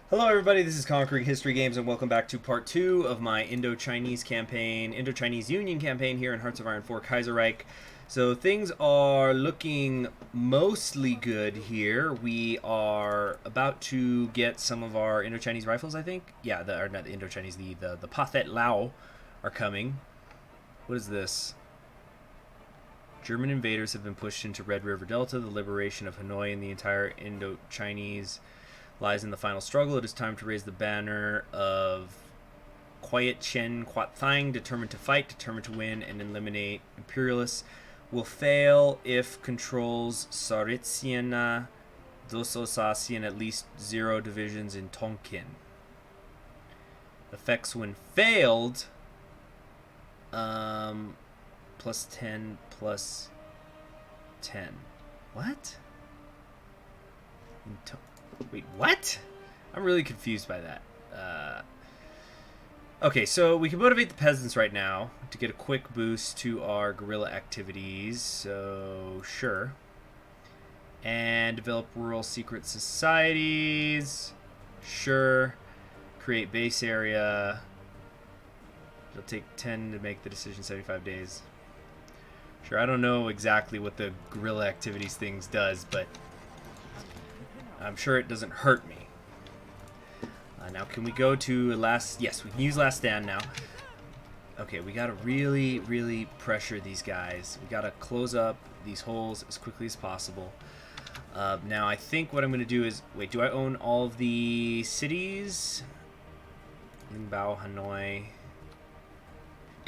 Hello everybody, this is Conquering History Games and welcome back to part 2 of my Indochinese campaign, Indochinese Union campaign here in Hearts of Iron 4 Kaiserreich. So things are looking mostly good here. We are about to get some of our Indochinese rifles, I think. Yeah, or not the Indochinese, the Pathet Lao are coming. What is this? German invaders have been pushed into Red River Delta. The liberation of Hanoi and the entire Indochinese lies in the final struggle. It is time to raise the banner of Quiet Chen Quat Thang, determined to fight, determined to win, and eliminate imperialists. Will fail if controls Saritsina, Dososasi, and at least 0 divisions in Tonkin. Effects when failed, plus 10, plus 10. What? Wait, what? I'm really confused by that. Okay, so we can motivate the peasants right now to get a quick boost to our guerrilla activities. So, sure. And develop rural secret societies. Sure. Create base area. It'll take 10 to make the decision, 75 days. Sure, I don't know exactly what the guerrilla activities things does, but I'm sure it doesn't hurt me. Now, can we go to last... Yes, we can use last stand now. Okay, we gotta really, really pressure these guys. We gotta close up these holes as quickly as possible. Now, I think what I'm gonna do is... Wait, do I own all of the cities? Lingbao, Hanoi...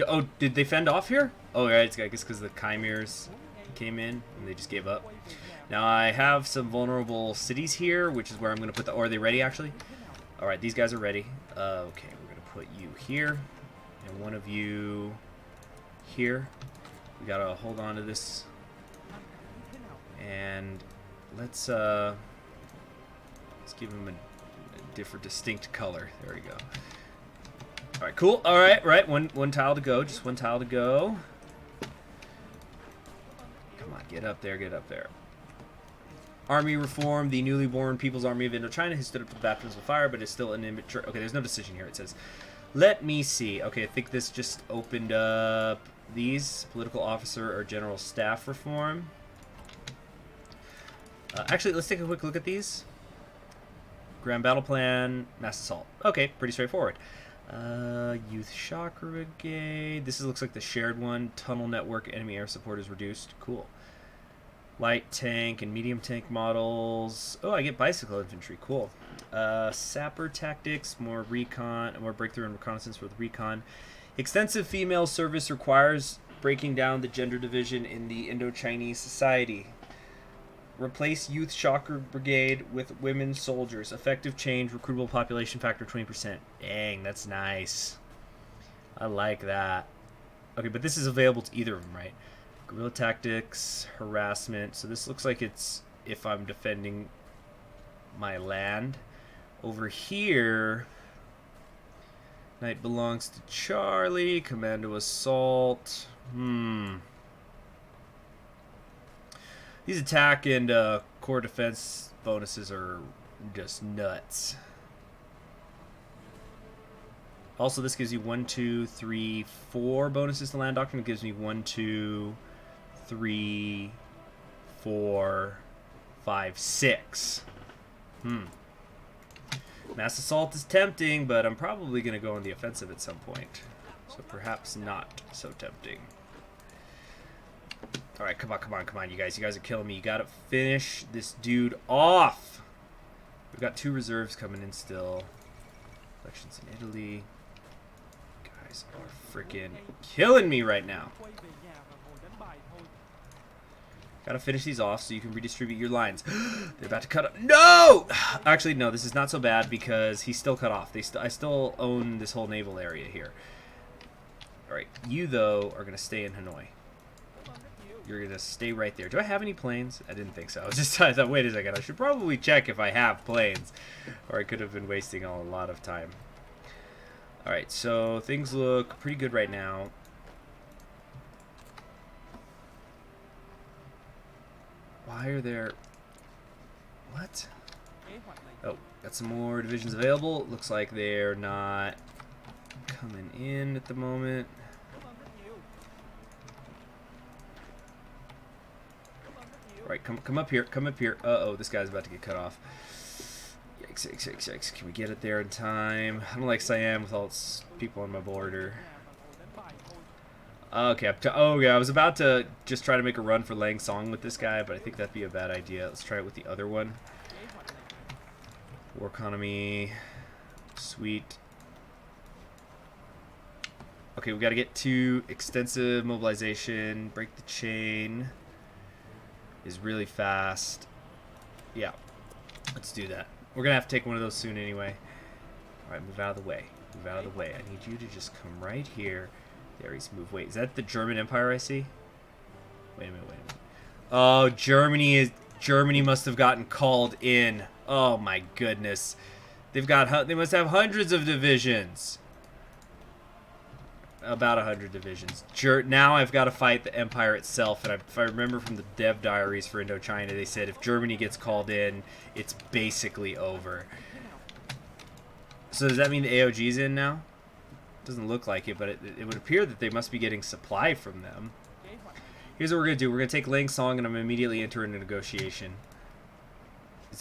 Oh, did they fend off here? Oh, right, I guess because the Chimeras came in and they just gave up. Now I have some vulnerable cities here, which is where I'm going to put the... Or are they ready, actually? Alright, these guys are ready. Okay, we're going to put you here. And one of you here. We got to hold on to this. And let's give them a different, distinct color. There we go. Alright, cool. Alright, right. One tile to go. Just one tile to go. Come on, get up there, get up there. Army reform. The newly born People's Army of Indochina has stood up to the baptisms of fire, but is still an immature... Okay, there's no decision here, it says. Let me see. Okay, I think this just opened up these. Political officer or general staff reform. Actually, let's take a quick look at these. Grand battle plan. Mass assault. Okay, pretty straightforward. Youth shock brigade. This looks like the shared one. Tunnel network. Enemy air support is reduced. Cool. Light tank and medium tank models. Oh, I get bicycle infantry. Cool. Sapper tactics, more recon, more breakthrough and reconnaissance with recon. Extensive female service requires breaking down the gender division in the Indochinese society. Replace youth shocker brigade with women soldiers. Effective change, recruitable population factor 20%. Dang, that's nice. I like that. Okay, but this is available to either of them, right? Guerrilla tactics, harassment. So this looks like it's if I'm defending my land. Over here, Knight belongs to Charlie. Commando assault. These attack and core defense bonuses are just nuts. Also, this gives you 1, 2, 3, 4 bonuses to land doctrine. It gives me 1, 2, 3, 4, 5, 6. Mass assault is tempting, but I'm probably going to go on the offensive at some point. So perhaps not so tempting. Alright, come on, come on, come on, you guys. You guys are killing me. You gotta finish this dude off. We've got 2 reserves coming in still. Elections in Italy. Guys are freaking killing me right now. Gotta finish these off so you can redistribute your lines. They're about to cut off. No! Actually, no, this is not so bad because he's still cut off. I still own this whole naval area here. Alright, you, though, are gonna stay in Hanoi. You're going to stay right there. Do I have any planes? I didn't think so. I thought, wait a second. I should probably check if I have planes. Or I could have been wasting a lot of time. Alright, so things look pretty good right now. Why are there... What? Oh, got some more divisions available. Looks like they're not coming in at the moment. All right, come up here, come up here. Uh-oh, this guy's about to get cut off. Yikes, yikes, yikes, yikes. Can we get it there in time? I don't like Siam with all its people on my border. Okay, oh yeah, I was about to just try to make a run for Lang Song with this guy, but I think that'd be a bad idea. Let's try it with the other one. War economy. Sweet. Okay, we got to get to extensive mobilization. Break the chain is really fast. Yeah, let's do that. We're going to have to take one of those soon anyway. All right, move out of the way. Move out of the way. I need you to just come right here. There he's moved. Wait, is that the German Empire I see? Wait a minute, wait a minute. Oh, Germany must have gotten called in. Oh my goodness. They must have hundreds of divisions. About 100 divisions. Now I've got to fight the empire itself, and if I remember from the dev diaries for Indochina, they said if Germany gets called in, it's basically over. So does that mean the AOG's in now? Doesn't look like it, but it would appear that they must be getting supply from them. Here's what we're going to do. We're going to take Lang Song, and I'm immediately enter into negotiation.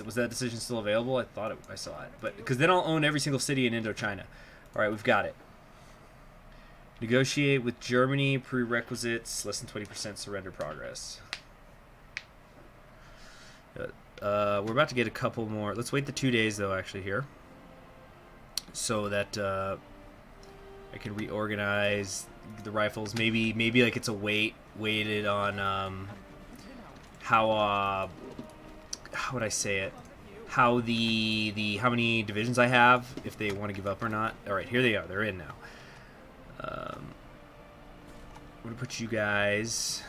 Was that decision still available? I thought I saw it. But because then I'll own every single city in Indochina. All right, we've got it. Negotiate with Germany. Prerequisites. Less than 20% surrender progress. We're about to get a couple more. Let's wait the 2 days, though, actually, here. So that I can reorganize the rifles. Maybe like it's a weighted on how would I say it? How how many divisions I have, if they want to give up or not. All right, here they are. They're in now. I'm gonna put you guys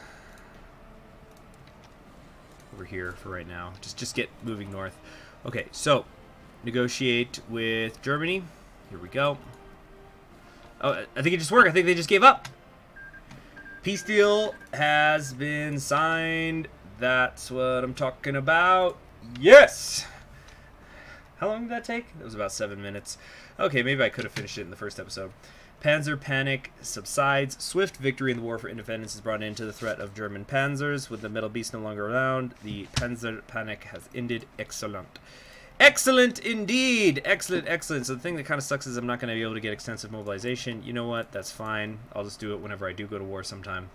over here for right now. Just get moving north. Okay, so negotiate with Germany. Here we go. Oh, I think it just worked. I think they just gave up. Peace deal has been signed. That's what I'm talking about. Yes! How long did that take? It was about 7 minutes. Okay, maybe I could have finished it in the first episode. Panzer panic subsides. Swift victory in the war for independence is brought into the threat of German panzers. With the Middle Beast no longer around, the Panzer panic has ended. Excellent. Excellent indeed! Excellent, excellent. So the thing that kind of sucks is I'm not going to be able to get extensive mobilization. You know what? That's fine. I'll just do it whenever I do go to war sometime.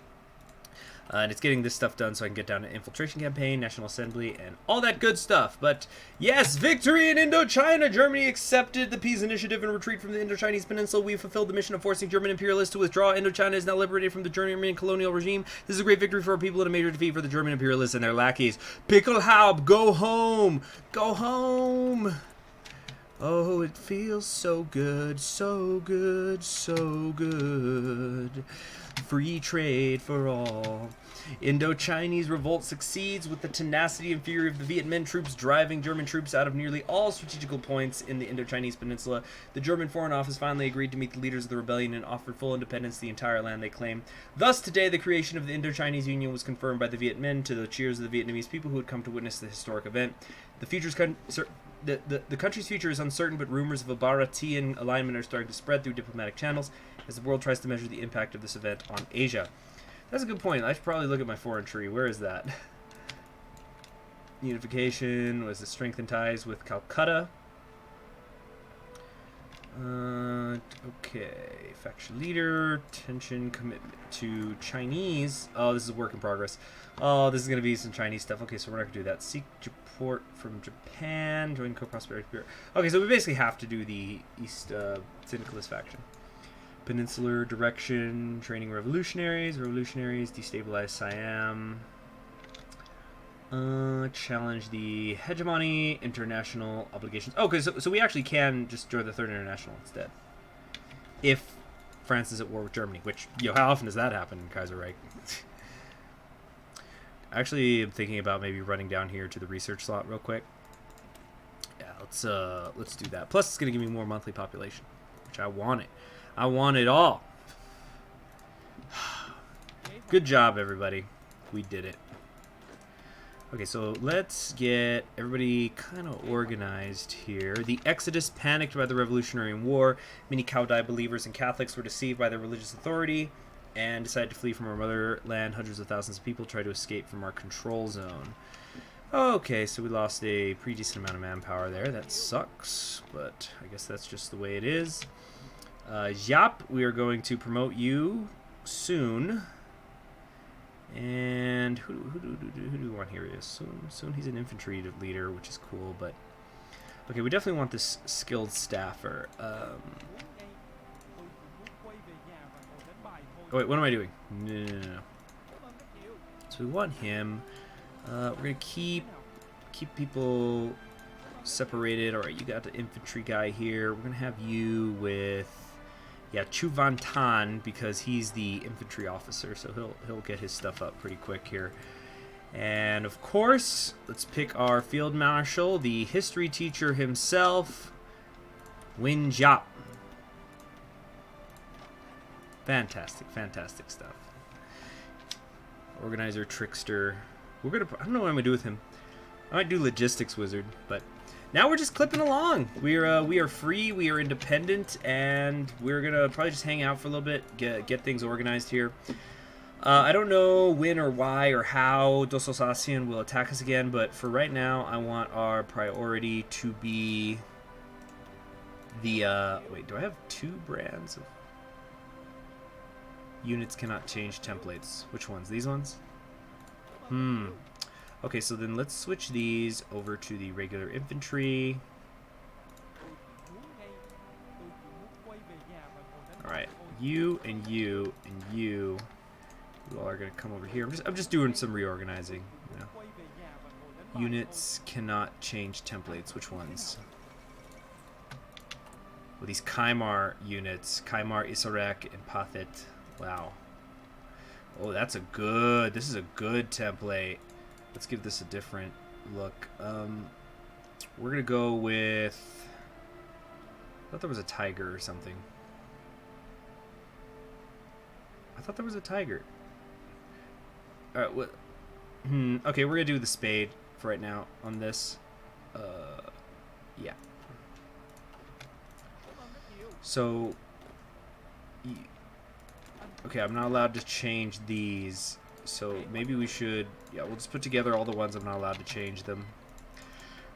And it's getting this stuff done so I can get down to infiltration campaign, National Assembly, and all that good stuff. But yes, victory in Indochina! Germany accepted the peace initiative and retreat from the Indochinese peninsula. We fulfilled the mission of forcing German imperialists to withdraw. Indochina is now liberated from the German colonial regime. This is a great victory for our people and a major defeat for the German imperialists and their lackeys. Pickelhaub, go home! Go home! Oh, it feels so good, so good, so good. Free trade for all. Indo-Chinese revolt succeeds with the tenacity and fury of the Viet Minh troops driving German troops out of nearly all strategical points in the Indo-Chinese peninsula. The German Foreign Office finally agreed to meet the leaders of the rebellion and offered full independence to the entire land they claim. Thus, today, the creation of the Indo-Chinese Union was confirmed by the Viet Minh to the cheers of the Vietnamese people who had come to witness the historic event. The country's future is uncertain, but rumors of a Bharatian alignment are starting to spread through diplomatic channels as the world tries to measure the impact of this event on Asia. That's a good point. I should probably look at my foreign tree. Where is that? Unification was the strengthened ties with Calcutta. Okay. Faction leader. Tension commitment to Chinese. Oh, this is a work in progress. Oh, this is going to be some Chinese stuff. Okay, so we're not going to do that. Seek support from Japan. Join Co-Prosperity Bureau. Okay, so we basically have to do the East Syndicalist faction. Peninsular direction. Training revolutionaries. Revolutionaries. Destabilize Siam. Challenge the hegemony. International obligations. Okay, so we actually can just join the Third International instead. If France is at war with Germany, which, how often does that happen in Kaiserreich? Actually, I'm thinking about maybe running down here to the research slot real quick. Yeah, let's do that. Plus, it's going to give me more monthly population, which I want it. I want it all. Good job, everybody. We did it. Okay, so let's get everybody kind of organized here. The Exodus panicked by the Revolutionary War. Many Caudai believers and Catholics were deceived by their religious authority and decided to flee from our motherland. Hundreds of thousands of people tried to escape from our control zone. Okay, so we lost a pretty decent amount of manpower there. That sucks, but I guess that's just the way it is. Yap, we are going to promote you soon. And who do we want here? Soon he's an infantry leader, which is cool, but okay, we definitely want this skilled staffer. Oh wait, what am I doing? No. So we want him. We're gonna keep people separated. All right, you got the infantry guy here. We're gonna have you with Chu Van Tan, because he's the infantry officer, so he'll get his stuff up pretty quick here. And of course, let's pick our field marshal, the history teacher himself, Win Jiap. Fantastic stuff. Organizer, trickster. I don't know what I'm gonna do with him. I might do logistics wizard, but now we're just clipping along. We are free, we are independent, and we're gonna probably just hang out for a little bit, get things organized here. I don't know when or why or how Dos Osasian will attack us again, but for right now, I want our priority to be the wait, do I have 2 brands of units cannot change templates? Which ones? These ones? Okay, so then let's switch these over to the regular infantry. Alright, you and you and you all are going to come over here. I'm just doing some reorganizing. You know. Units cannot change templates. Which ones? Well, these Kaimar units. Kaimar, Isarek, and Pathet. Wow. Oh, this is a good template. Let's give this a different look. We're going to go with... I thought there was a tiger or something. I thought there was a tiger. Alright, what? Okay, we're going to do the spade for right now on this. Yeah. So... Okay, I'm not allowed to change these. So maybe we should, yeah, we'll just put together all the ones I'm not allowed to change them.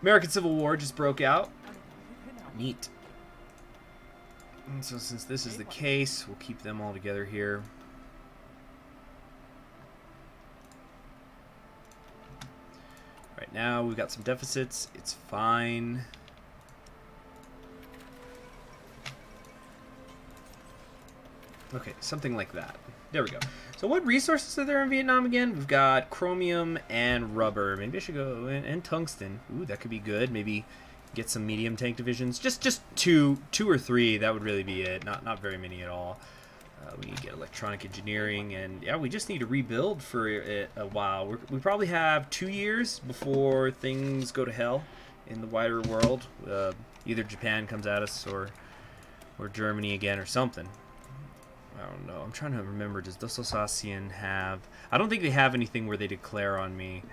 American Civil War just broke out. Neat. And so since this is the case, we'll keep them all together here. Right now, we've got some deficits. It's fine. Okay, something like that. There we go. So what resources are there in Vietnam again? We've got chromium and rubber. Maybe I should go and tungsten. Ooh, that could be good. Maybe get some medium tank divisions. Just two or three. That would really be it. Not very many at all. We need to get electronic engineering, and yeah, we just need to rebuild for a while. We probably have 2 years before things go to hell in the wider world. Either Japan comes at us or Germany again or something. I don't know. I'm trying to remember. Does Dos Osasian have... I don't think they have anything where they declare on me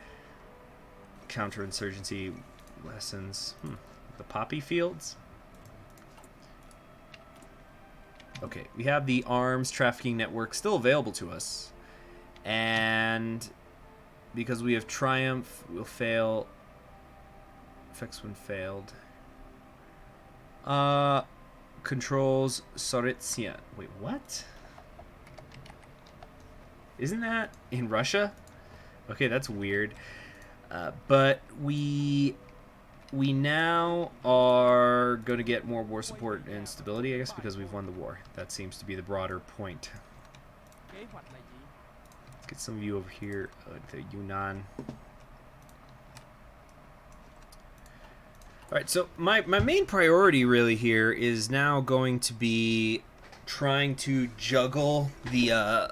counterinsurgency lessons. The poppy fields? Okay, we have the arms trafficking network still available to us. And because we have Triumph, we'll fail. Effects when failed. Controls Soretsia. Wait, what? Isn't that in Russia? Okay, that's weird. But we now are going to get more war support and stability, I guess, because we've won the war. That seems to be the broader point. Let's get some of you over here to Yunnan. Alright, so my main priority really here is now going to be trying to juggle the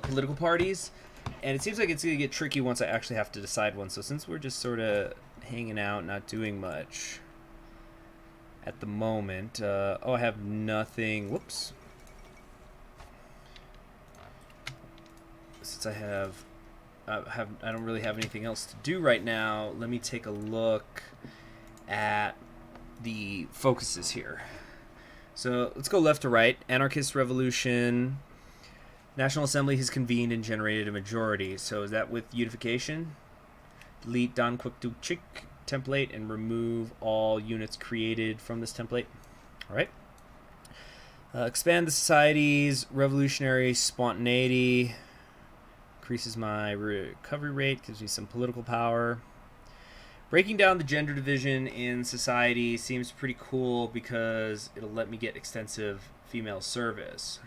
political parties, and it seems like it's going to get tricky once I actually have to decide one. So since we're just sort of hanging out, not doing much at the moment, oh, I have nothing, whoops. Since I have I don't really have anything else to do right now. Let me take a look at the focuses here. So let's go left to right. Anarchist revolution. National Assembly has convened and generated a majority. So is that with unification? Delete Dan Quick Do Chick template and remove all units created from this template. All right. Expand the society's revolutionary spontaneity. Increases my recovery rate. Gives me some political power. Breaking down the gender division in society seems pretty cool because it'll let me get extensive female service.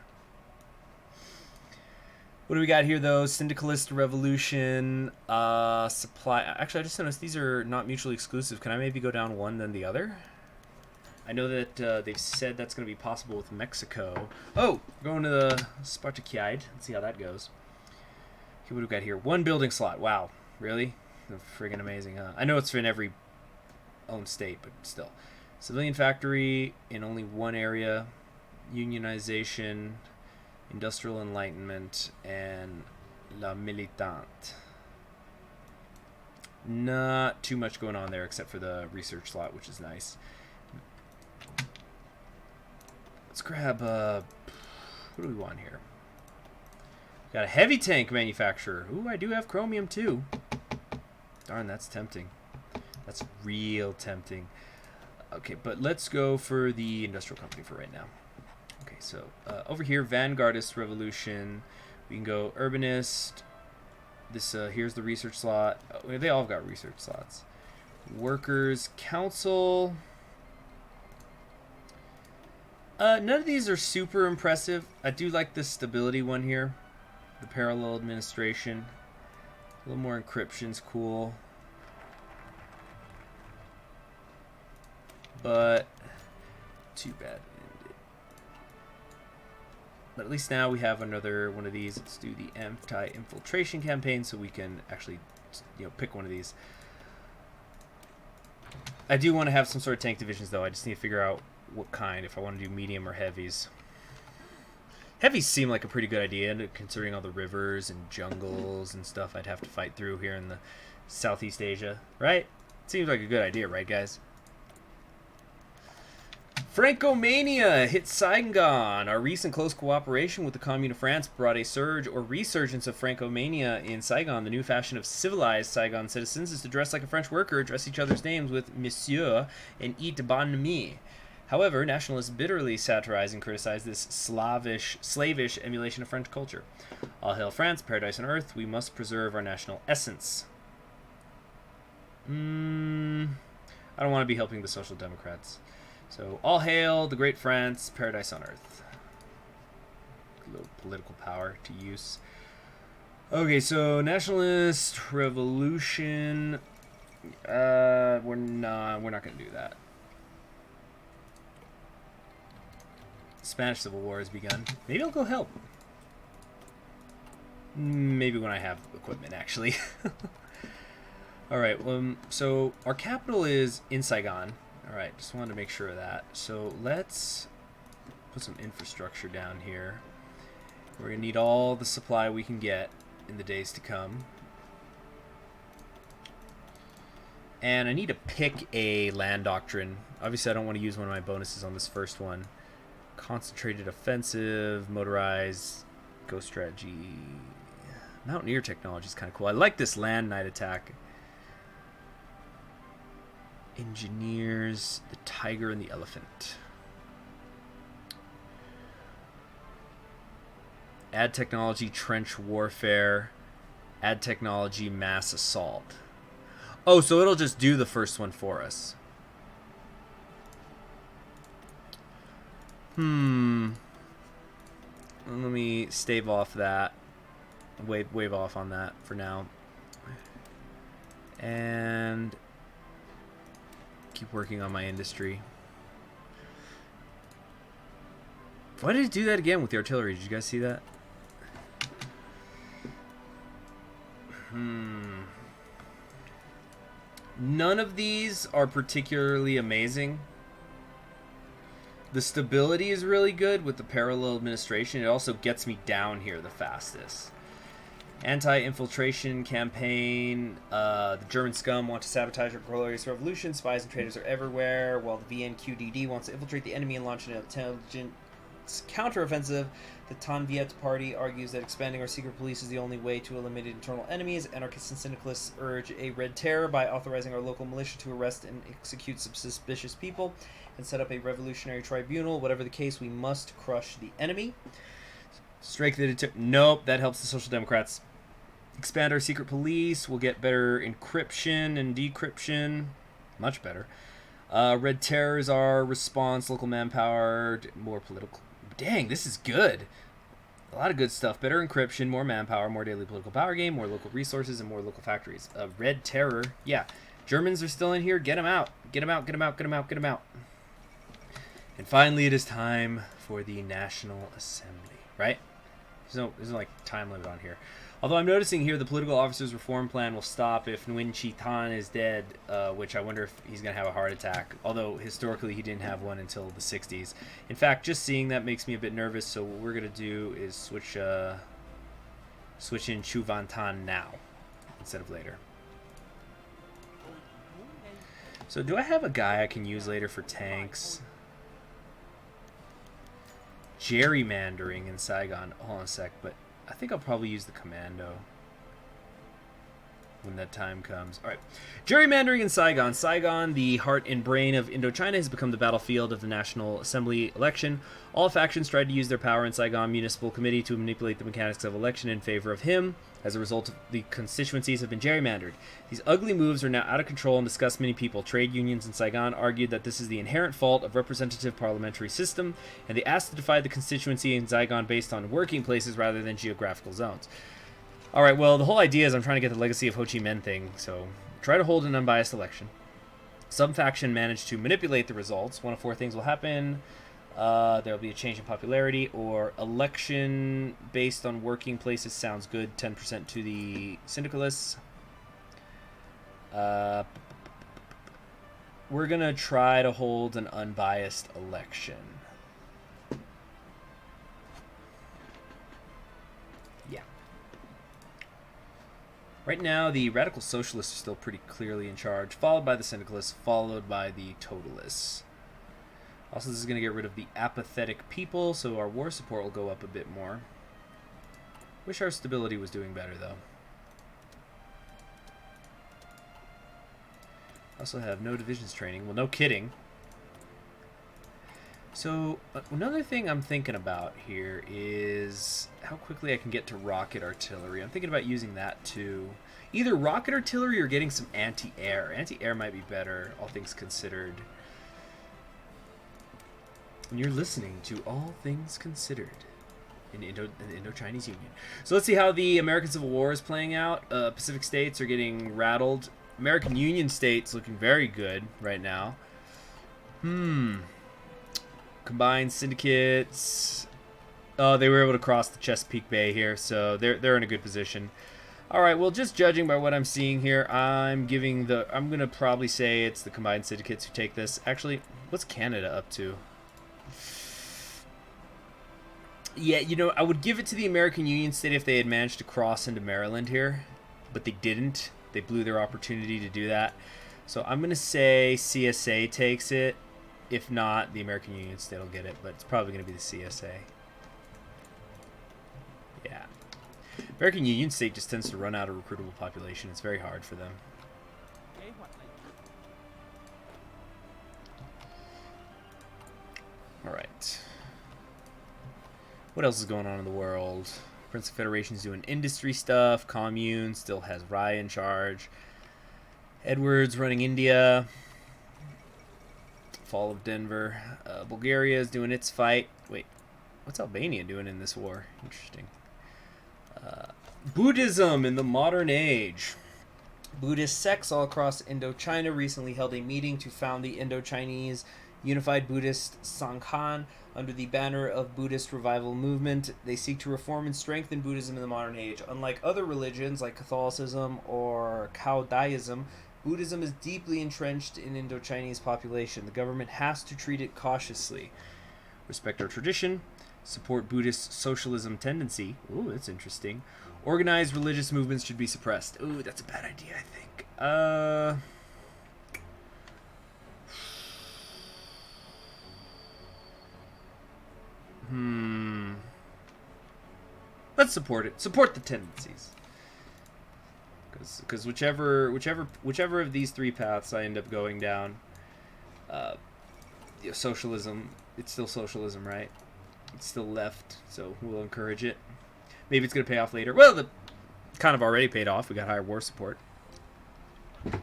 What do we got here, though? Syndicalist revolution, supply. Actually, I just noticed these are not mutually exclusive. Can I maybe go down one, then the other? I know that they've said that's going to be possible with Mexico. Oh, going to the Spartakiad. Let's see how that goes. Okay, what do we got here? One building slot. Wow. Really? Friggin' amazing, huh? I know it's in every own state, but still. Civilian factory in only one area. Unionization. Industrial Enlightenment, and La Militante. Not too much going on there except for the research slot, which is nice. Let's grab, what do we want here? Got a heavy tank manufacturer. Ooh, I do have chromium too. Darn, that's tempting. That's real tempting. Okay, but let's go for the industrial company for right now. Okay, so over here, Vanguardist Revolution. We can go Urbanist. This here's the research slot. Oh, they all got research slots. Workers Council. None of these are super impressive. I do like this stability one here. The parallel administration. A little more encryption's cool. But too bad. But at least now we have another one of these. Let's do the anti-infiltration campaign so we can actually, pick one of these. I do want to have some sort of tank divisions, though. I just need to figure out what kind, if I want to do medium or heavies. Heavies seem like a pretty good idea, considering all the rivers and jungles and stuff I'd have to fight through here in the Southeast Asia, right? Seems like a good idea, right, guys? Francomania hit Saigon. Our recent close cooperation with the Commune of France brought a surge or resurgence of Francomania in Saigon. The new fashion of civilized Saigon citizens is to dress like a French worker, dress each other's names with Monsieur, and eat bonne mie. However, nationalists bitterly satirize and criticize this slavish emulation of French culture. All hail France, paradise on earth. We must preserve our national essence. I don't want to be helping the Social Democrats. So, all hail the great France, paradise on earth. A little political power to use. Okay, so nationalist revolution. We're not going to do that. Spanish Civil War has begun. Maybe I'll go help. Maybe when I have equipment, actually. All right. So our capital is in Saigon. All right, just wanted to make sure of that. So let's put some infrastructure down here. We're going to need all the supply we can get in the days to come. And I need to pick a land doctrine. Obviously, I don't want to use one of my bonuses on this first one. Concentrated offensive, motorized, ghost strategy. Mountaineer technology is kind of cool. I like this land knight attack. Engineers, the tiger and the elephant. Add technology, trench warfare. Add technology, mass assault. Oh, so it'll just do the first one for us. Let me stave off that. Wave off on that for now. And keep working on my industry. Why did it do that again with the artillery? Did you guys see that? None of these are particularly amazing. The stability is really good with the parallel administration. It also gets me down here the fastest. Anti-infiltration campaign. The German scum want to sabotage our glorious revolution. Spies and traitors are everywhere. While the VNQDD wants to infiltrate the enemy and launch an intelligent counteroffensive, the Tan Viet party argues that expanding our secret police is the only way to eliminate internal enemies. Anarchists and syndicalists urge a red terror by authorizing our local militia to arrest and execute suspicious people and set up a revolutionary tribunal. Whatever the case, we must crush the enemy. Strike the deter- Nope, that helps the Social Democrats. Expand our secret police. We'll get better encryption and decryption. Much better. Red terror is our response. Local manpower. More political. Dang, this is good. A lot of good stuff. Better encryption, more manpower, more daily political power game, more local resources, and more local factories. Red terror. Yeah. Germans are still in here. Get them out. Get them out. Get them out. Get them out. Get them out. And finally, it is time for the National Assembly. Right? There's no like time limit on here. Although I'm noticing here the political officers reform plan will stop if Nguyen Chi Tan is dead, which I wonder if he's going to have a heart attack. Although historically he didn't have one until the 60s. In fact, just seeing that makes me a bit nervous. So what we're going to do is switch in Chu Van Tan now instead of later. So do I have a guy I can use later for tanks? Gerrymandering in Saigon. Hold on a sec, but I think I'll probably use the commando when that time comes. All right. Gerrymandering in Saigon. Saigon, the heart and brain of Indochina, has become the battlefield of the National Assembly election. All factions tried to use their power in Saigon Municipal Committee to manipulate the mechanics of election in favor of him. As a result, the constituencies have been gerrymandered. These ugly moves are now out of control and disgust many people. Trade unions in Saigon argued that this is the inherent fault of representative parliamentary system, and they asked to divide the constituency in Saigon based on working places rather than geographical zones. All right, well, the whole idea is I'm trying to get the legacy of Ho Chi Minh thing, so try to hold an unbiased election. Some faction managed to manipulate the results. One of four things will happen. There'll be a change in popularity, or election based on working places sounds good. 10% to the syndicalists. We're going to try to hold an unbiased election. Yeah. Right now, the radical socialists are still pretty clearly in charge, followed by the syndicalists, followed by the totalists. Also, this is going to get rid of the apathetic people, so our war support will go up a bit more. Wish our stability was doing better, though. Also have no divisions training. Well, no kidding. So, another thing I'm thinking about here is how quickly I can get to rocket artillery. I'm thinking about using that too. Either rocket artillery or getting some anti-air. Anti-air might be better, all things considered. And you're listening to All Things Considered in the Indo-Chinese Union. So let's see how the American Civil War is playing out. Pacific states are getting rattled. American Union states looking very good right now. Combined syndicates. Oh, they were able to cross the Chesapeake Bay here, so they're in a good position. All right, well, just judging by what I'm seeing here, I'm gonna probably say it's the combined syndicates who take this. Actually, what's Canada up to? Yeah, you know, I would give it to the American Union state if they had managed to cross into Maryland here, but they didn't. They blew their opportunity to do that. So I'm going to say CSA takes it. If not, the American Union state will get it, but it's probably going to be the CSA. Yeah. American Union state just tends to run out of recruitable population. It's very hard for them. All right. What else is going on in the world? Prince of Federation's doing industry stuff. Commune still has Rai in charge. Edwards running India. Fall of Denver. Bulgaria is doing its fight. Wait, what's Albania doing in this war? Interesting. Buddhism in the modern age. Buddhist sects all across Indochina recently held a meeting to found the Indochinese Unified Buddhist Sanghan under the banner of Buddhist Revival Movement. They seek to reform and strengthen Buddhism in the modern age. Unlike other religions like Catholicism or Taoism, Buddhism is deeply entrenched in Indochinese population. The government has to treat it cautiously. Respect our tradition. Support Buddhist socialism tendency. Ooh, that's interesting. Organized religious movements should be suppressed. Ooh, that's a bad idea, I think. Let's support it. Support the tendencies. Because whichever of these three paths I end up going down, socialism, it's still socialism, right? It's still left, so we'll encourage it. Maybe it's going to pay off later. Well, it kind of already paid off. We got higher war support. And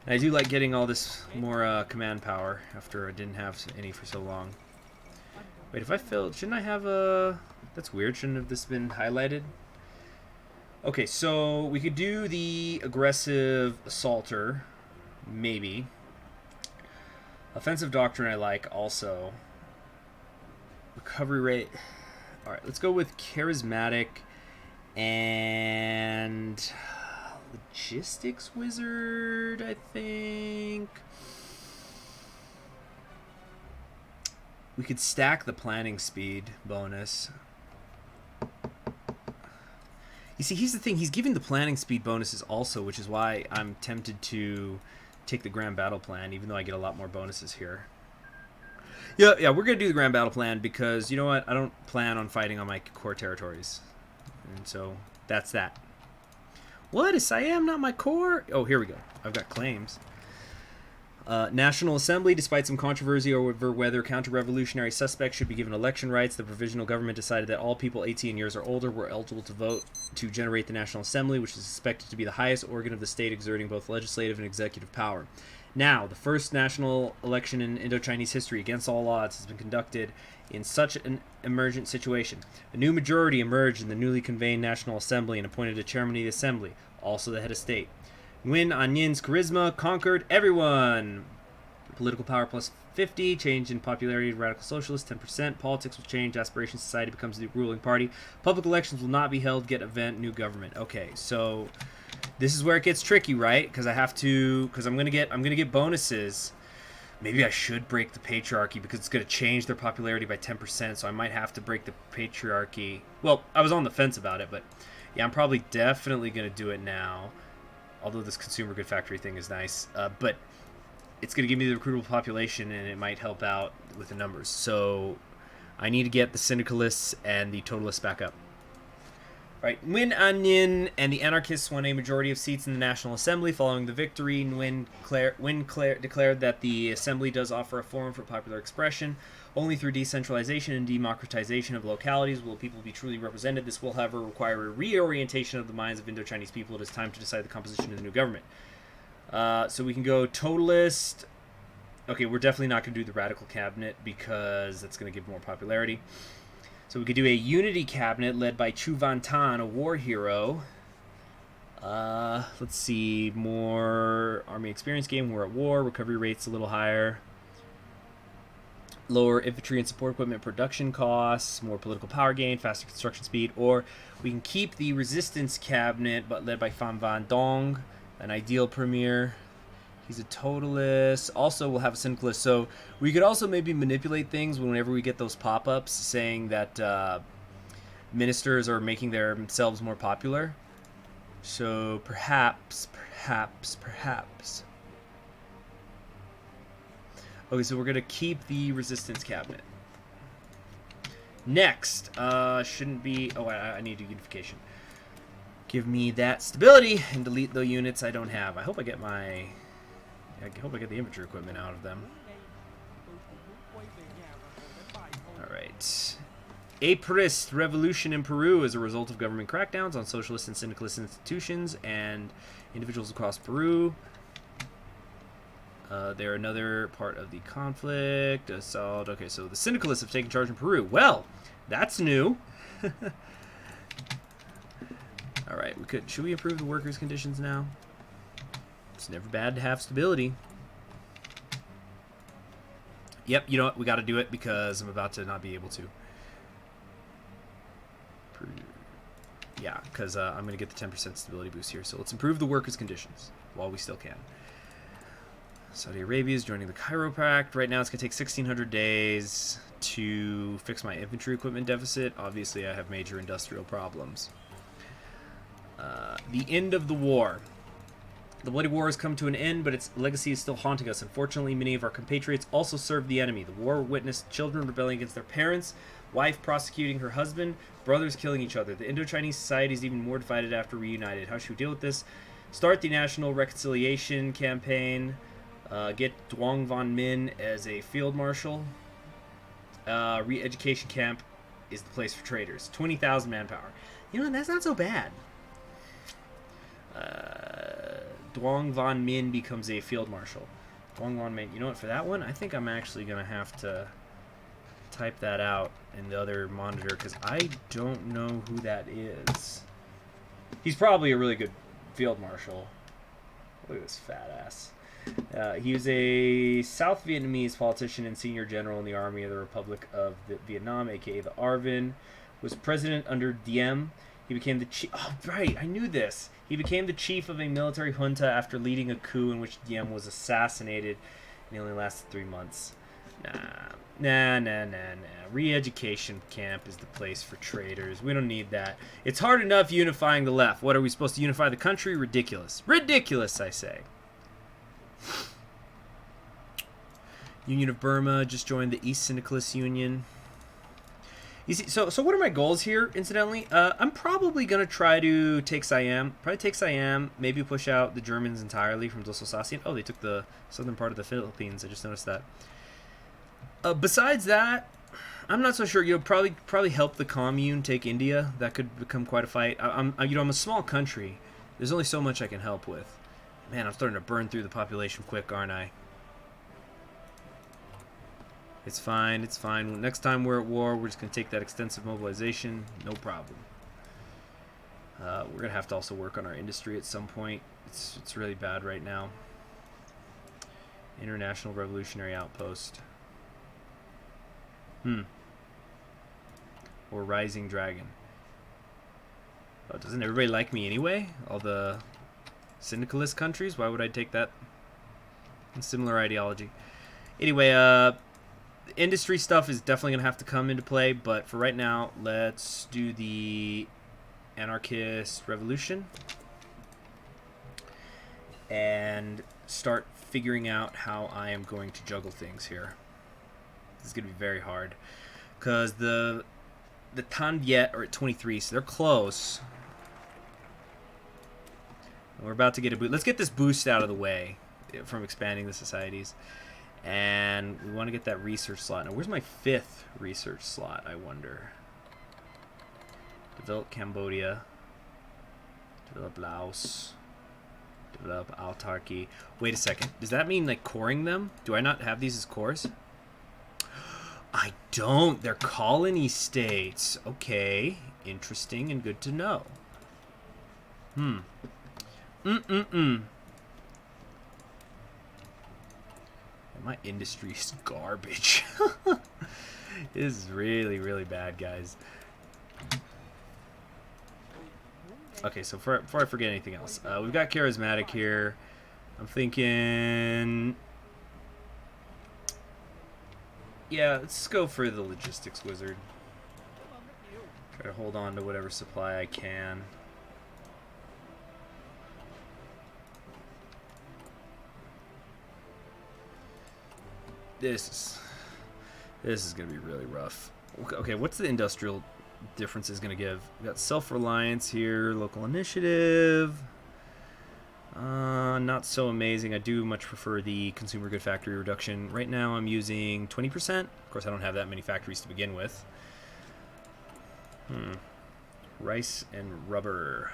I do like getting all this more command power after I didn't have any for so long. Wait, if I filled... Shouldn't I have a... That's weird. Shouldn't have this been highlighted? Okay, so we could do the aggressive assaulter. Maybe. Offensive doctrine I like also. Recovery rate. Alright, let's go with charismatic and logistics wizard, I think. We could stack the planning speed bonus. You see, here's the thing. He's giving the planning speed bonuses also, which is why I'm tempted to take the grand battle plan, even though I get a lot more bonuses here. Yeah, we're going to do the grand battle plan because, you know what? I don't plan on fighting on my core territories. And so, that's that. What? Is Siam not my core? Oh, here we go. I've got claims. National Assembly, despite some controversy over whether counter-revolutionary suspects should be given election rights, the provisional government decided that all people 18 years or older were eligible to vote to generate the National Assembly, which is expected to be the highest organ of the state exerting both legislative and executive power. Now, the first national election in Indochinese history against all odds has been conducted in such an emergent situation. A new majority emerged in the newly convened National Assembly and appointed a chairman of the Assembly, also the head of state. Nguyen An Yin's charisma conquered everyone. Political power plus 50, change in popularity of radical socialists, 10%. Politics will change, aspiration society becomes the ruling party. Public elections will not be held, get event, new government. Okay, so this is where it gets tricky, right? Because I have to, because I'm gonna get bonuses. Maybe I should break the patriarchy because it's gonna change their popularity by 10%. So I might have to break the patriarchy. Well, I was on the fence about it, but yeah, I'm probably definitely gonna do it now. Although this consumer good factory thing is nice, but it's going to give me the recruitable population, and it might help out with the numbers. So I need to get the syndicalists and the totalists back up. Right, Nguyen An Yin and the anarchists won a majority of seats in the National Assembly. Following the victory, Nguyen declared that the Assembly does offer a forum for popular expression. Only through decentralization and democratization of localities will people be truly represented. This will, however, require a reorientation of the minds of Indochinese people. It is time to decide the composition of the new government. So we can go totalist. Okay, we're definitely not going to do the radical cabinet because that's going to give more popularity. So we could do a unity cabinet led by Chu Van Tan, a war hero. Let's see, more army experience gain. We're at war. Recovery rate's a little higher. Lower infantry and support equipment production costs, more political power gain, faster construction speed, or we can keep the resistance cabinet, but led by Pham Van Dong, an ideal premier. He's a totalist. Also, we'll have a syndicalist. So we could also maybe manipulate things whenever we get those pop-ups saying that ministers are making themselves more popular. So perhaps. Okay, so we're going to keep the resistance cabinet. Next, shouldn't be... Oh, I need unification. Give me that stability and delete the units I don't have. I hope I get my... I hope I get the infantry equipment out of them. Alright. Aprist revolution in Peru as a result of government crackdowns on socialist and syndicalist institutions and individuals across Peru. They're another part of the conflict. Assault. Okay, so the syndicalists have taken charge in Peru. Well, that's new. All right, should we improve the workers' conditions now? It's never bad to have stability. Yep, you know what? We got to do it because I'm about to not be able to. Yeah, because I'm going to get the 10% stability boost here. So let's improve the workers' conditions while we still can. Saudi Arabia is joining the Cairo Pact. Right now it's going to take 1,600 days to fix my infantry equipment deficit. Obviously, I have major industrial problems. The end of the war. The bloody war has come to an end, but its legacy is still haunting us. Unfortunately, many of our compatriots also served the enemy. The war witnessed children rebelling against their parents, wife prosecuting her husband, brothers killing each other. The Indochinese society is even more divided after reunited. How should we deal with this? Start the national reconciliation campaign. Get Duong Van Min as a field marshal. Re-education camp is the place for traitors. 20,000 manpower. You know what? That's not so bad. Duong Van Min becomes a field marshal. Duong Van Min. You know what? For that one, I think I'm actually going to have to type that out in the other monitor because I don't know who that is. He's probably a really good field marshal. Look at this fat ass. He was a South Vietnamese politician and senior general in the Army of the Republic of Vietnam, aka the ARVN. Was president under Diem. He became the chief. Oh, right, I knew this. He became the chief of a military junta after leading a coup in which Diem was assassinated, and he only lasted 3 months. Nah. Re-education camp is the place for traitors. We don't need that. It's hard enough unifying the left. What, are we supposed to unify the country? Ridiculous. Ridiculous, I say. Union of Burma just joined the East Syndicalist Union. You see, so what are my goals here, incidentally? I'm probably going to try to take Siam. Maybe push out the Germans entirely from Dososasian. Oh, they took the southern part of the Philippines. I just noticed that. Besides that, I'm not so sure. You know, probably help the commune take India. That could become quite a fight. I'm a small country. There's only so much I can help with. Man, I'm starting to burn through the population quick, aren't I? It's fine. It's fine. Next time we're at war, we're just going to take that extensive mobilization. No problem. We're going to have to also work on our industry at some point. It's really bad right now. International Revolutionary Outpost. Or Rising Dragon. Oh, doesn't everybody like me anyway? All the syndicalist countries? Why would I take that? Similar ideology. Anyway, industry stuff is definitely going to have to come into play, but for right now, let's do the anarchist revolution and start figuring out how I am going to juggle things here. This is going to be very hard because the Tan Viet are at 23, so they're close. And we're about to get a boost. Let's get this boost out of the way from expanding the societies. And we want to get that research slot. Now, where's my 5th research slot, I wonder? Develop Cambodia. Develop Laos. Develop autarky. Wait a second. Does that mean, like, coring them? Do I not have these as cores? I don't. They're colony states. Okay. Interesting and good to know. My industry is garbage. This is really, really bad, guys. Okay, so before I forget anything else, we've got charismatic here. I'm thinking, yeah, let's go for the logistics wizard. Try to hold on to whatever supply I can. This is gonna be really rough. Okay, what's the industrial differences gonna give? We got self-reliance here, local initiative. Not so amazing. I do much prefer the consumer good factory reduction. Right now I'm using 20%. Of course, I don't have that many factories to begin with. Rice and rubber.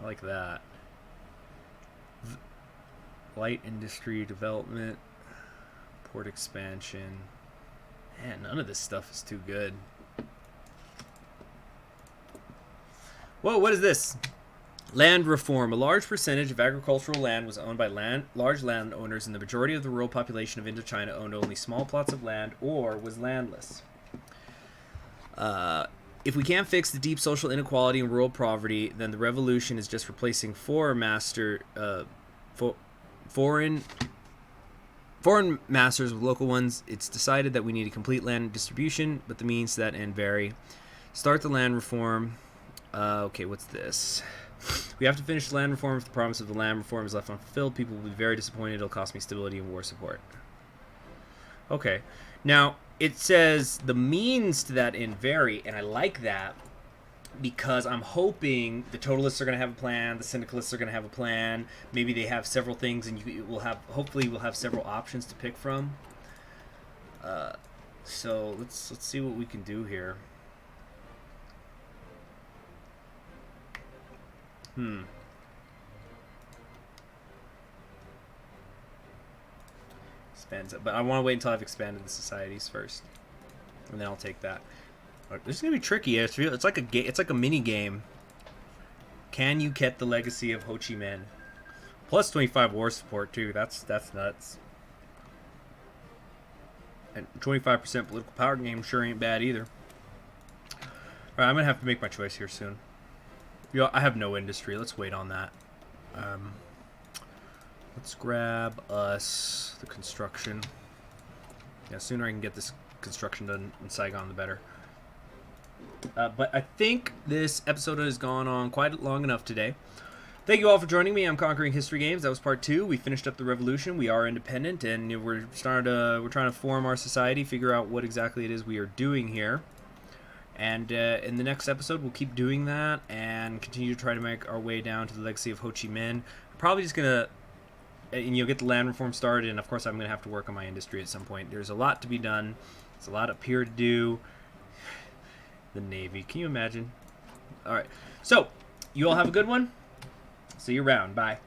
I like that. Light industry development. Port expansion. Man, none of this stuff is too good. Whoa, what is this? Land reform. A large percentage of agricultural land was owned by large landowners, and the majority of the rural population of Indochina owned only small plots of land or was landless. If we can't fix the deep social inequality and rural poverty, then the revolution is just replacing foreign foreign masters with local ones. It's decided that we need a complete land distribution, but the means to that end vary. Start the land reform. Okay, what's this? We have to finish the land reform. If the promise of the land reform is left unfulfilled, people will be very disappointed. It'll cost me stability and war support. Okay. Now, it says the means to that end vary, and I like that because I'm hoping the totalists are going to have a plan, the syndicalists are going to have a plan. Maybe they have several things, and hopefully we'll have several options to pick from. So let's see what we can do here. Expands, but I want to wait until I've expanded the societies first, and then I'll take that. This is gonna be tricky. It's like a mini game. Can you get the legacy of Ho Chi Minh? Plus 25 war support too. That's nuts. And 25% political power game sure ain't bad either. All right, I'm gonna have to make my choice here soon. I have no industry. Let's wait on that. Let's grab us the construction. Yeah, sooner I can get this construction done in Saigon, the better. But I think this episode has gone on quite long enough today. Thank you all for joining me. I'm Conquering History Games. That was part 2. We finished up the revolution. We are independent, and we're trying to form our society, figure out what exactly it is we are doing here. And in the next episode, we'll keep doing that and continue to try to make our way down to the legacy of Ho Chi Minh. I'm probably just gonna, get the land reform started, and of course, I'm gonna have to work on my industry at some point. There's a lot to be done. There's a lot up here to do. The Navy. Can you imagine? All right. So, you all have a good one. See you around. Bye.